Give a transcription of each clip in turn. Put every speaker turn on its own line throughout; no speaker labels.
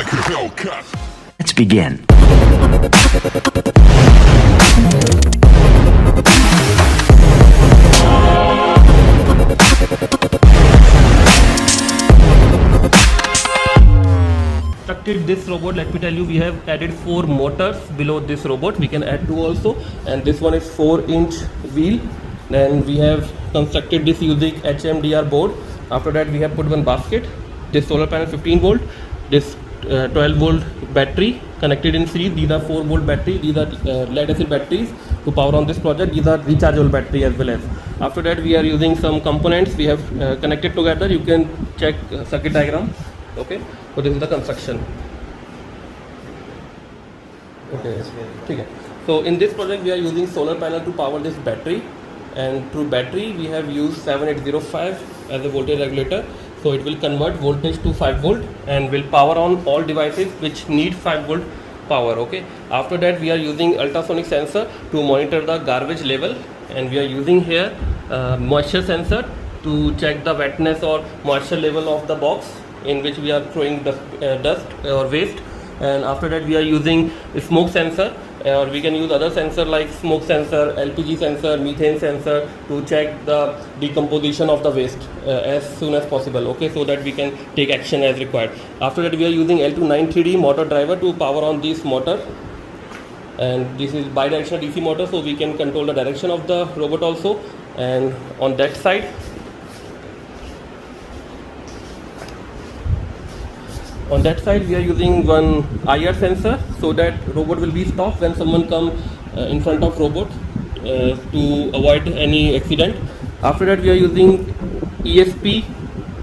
like a Hellcat.
Let's begin.
Constructed this robot, let me tell you, we have added 4 motors below this robot. We can add 2 also, and this one is 4-inch wheel. Then we have constructed this using HMDR board. After that we have put one basket, this solar panel 15 volt, this 12 volt battery connected in series. These are 4 volt battery, these are lead acid batteries to power on this project. These are rechargeable battery as well as. After that we are using some components we have connected together. You can check circuit diagram. Okay, so this is the construction. Okay, okay. So in this project we are using solar panel to power this battery, and through battery we have used 7805 as a voltage regulator. So it will convert voltage to 5 volt and will power on all devices which need 5 volt power. Okay, after that we are using ultrasonic sensor to monitor the garbage level, and we are using here moisture sensor to check the wetness or moisture level of the box in which we are throwing dust or waste. And after that we are using smoke sensor, or we can use other sensor like smoke sensor, LPG sensor, methane sensor to check the decomposition of the waste as soon as possible. Okay, so that we can take action as required. After that we are using L293D motor driver to power on this motor, and this is bidirectional DC motor, so we can control the direction of the robot also. And on that side, we are using one IR sensor, so that robot will be stopped when someone come in front of robot to avoid any accident. After that we are using ESP,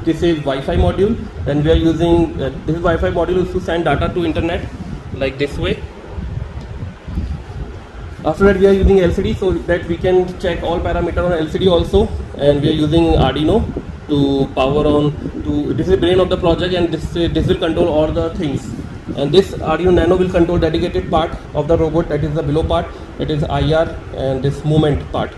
this is Wi-Fi module, and we are using this Wi-Fi module is to send data to internet like this way. After that we are using LCD, so that we can check all parameter on LCD also, and we are using Arduino to power on to, this is the brain of the project, and this will control all the things. And this Arduino Nano will control dedicated part of the robot, that is the below part, it is IR and this movement part.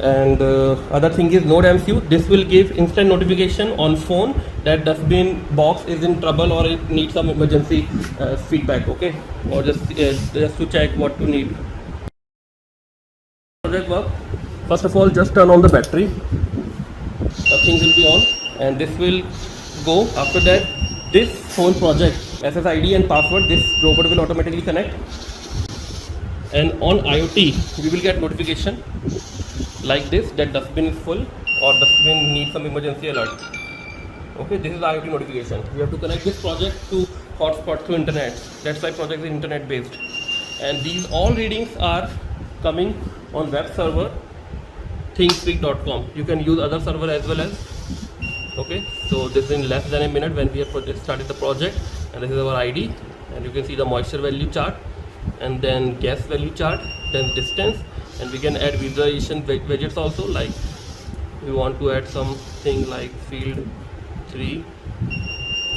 And other thing is Node MCU. This will give instant notification on phone that dustbin box is in trouble or it needs some emergency feedback. Okay, or just to check what to need. Project work. First of all, just turn on the battery. Things will be on, and this will go. After that, this phone project SSID and password, this robot will automatically connect, and on IoT we will get notification like this that dustbin is full or dustbin needs some emergency alert. Okay, this is the IoT notification. We have to connect this project to hotspot through internet. That's why project is internet based, and these all readings are coming on web server thingspeak.com. You can use other server as well as. Okay, so this is in less than a minute when we have started the project, and this is our ID, and you can see the moisture value chart, and then gas value chart, then distance, and we can add visualization widgets also, like we want to add something like field 3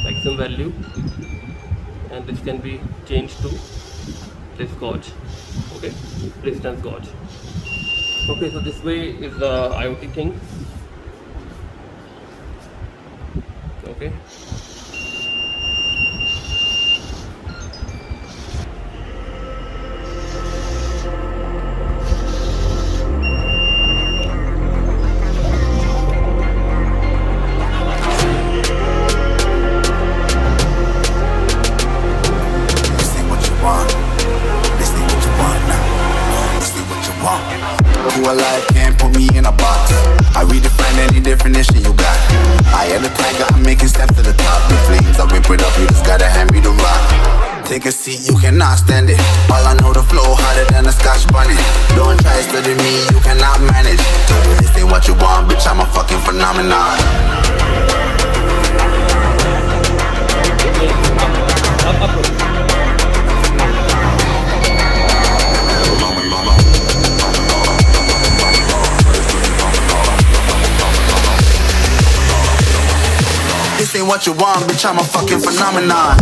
maximum value, and this can be changed to this gauge. Okay, distance gauge. Okay, so this way is the IoT thing. Okay.
You alive, can't put me in a box. I redefine any definition you got. I am the tiger, I'm making steps to the top. The flames, I whip it up, you just gotta hand me the rock. Take a seat, you cannot stand it. All I know, the flow harder than a Scotch bunny. Don't try studying me, you cannot manage. This ain't what you want, bitch, I'm a fucking phenomenon. This ain't what you want, bitch, I'm a fucking phenomenon.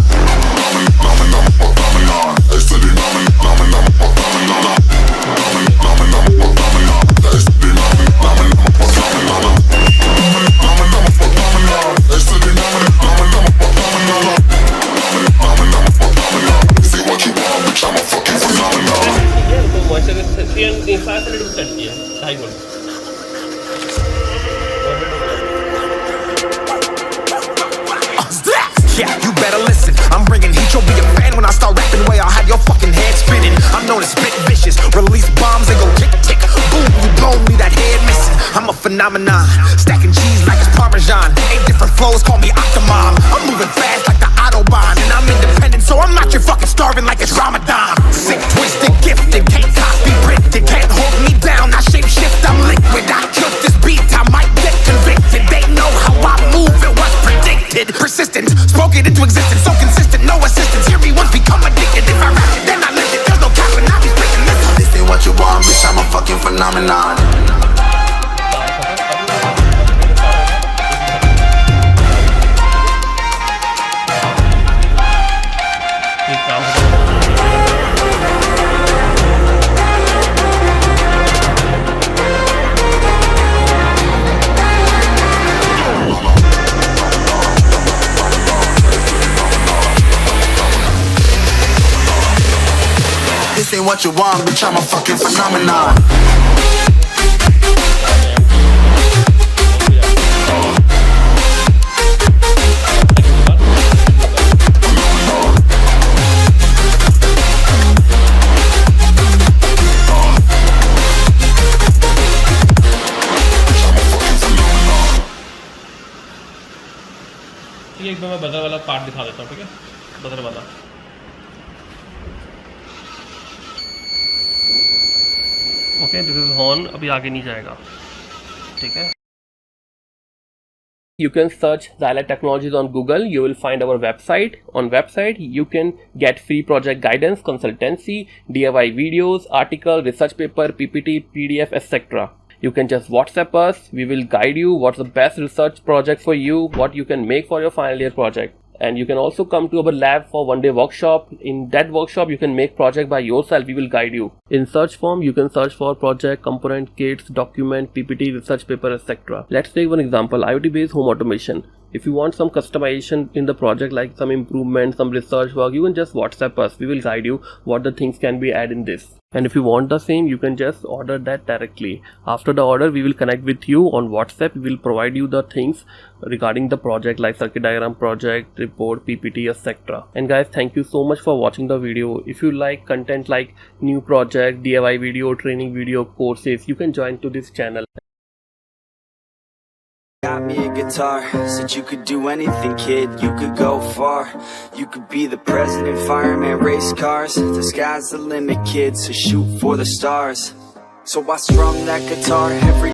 spitting. I'm known as spit vicious. Release bombs, they go tick tick. Boom, you blow me, that head missing. I'm a phenomenon, stacking cheese like it's Parmesan. 8 different flows, call me Octomom. I'm moving fast like the Autobahn, and I'm independent, so I'm not your fucking starving like it's Ramadan. Sick, twisted, gifted, can't copy, printed, can't hold me down. I shape shift, I'm liquid. I killed this beat, I might get convicted. They know how I move, it was predicted. Persistent, spoke it into existence, so consistent, no assistance. Hear me once, become addicted. If I rap it, then I live it. There's no cap, and I be spitting this.
This ain't what you want, bitch, I'm a fucking phenomenon. This ain't what you want, bitch, I'm a fucking phenomenon.
ठीक है, एक बार मैं बदर वाला part दिखा देता हूँ, ठीक है, बदर वाला। ओके, दिस इज हॉर्न, अभी आगे नहीं जाएगा, ठीक है। You can search Xylac Technologies on Google. You will find our website. On website, you can get free project guidance, consultancy, DIY videos, article, research paper, PPT, PDF, etc. You can just WhatsApp us. We will guide you what's the best research project for you, what you can make for your final year project. And you can also come to our lab for one-day workshop. In that workshop, you can make project by yourself. We will guide you. In search form, you can search for project, component, kits, document, PPT, research paper, etc. Let's take one example, IoT-based home automation. If you want some customization in the project, like some improvement, some research work, you can just WhatsApp us. We will guide you what the things can be added in this. And if you want the same, you can just order that directly. After the order, we will connect with you on WhatsApp. We will provide you the things regarding the project, like circuit diagram project, report, PPT, etc. And guys, thank you so much for watching the video. If you like content like new project, DIY video, training video, courses, you can join to this channel.
Got me a guitar, said you could do anything, kid, you could go far. You could be the president, fireman, race cars. The sky's the limit, kid, so shoot for the stars. So I strum that guitar every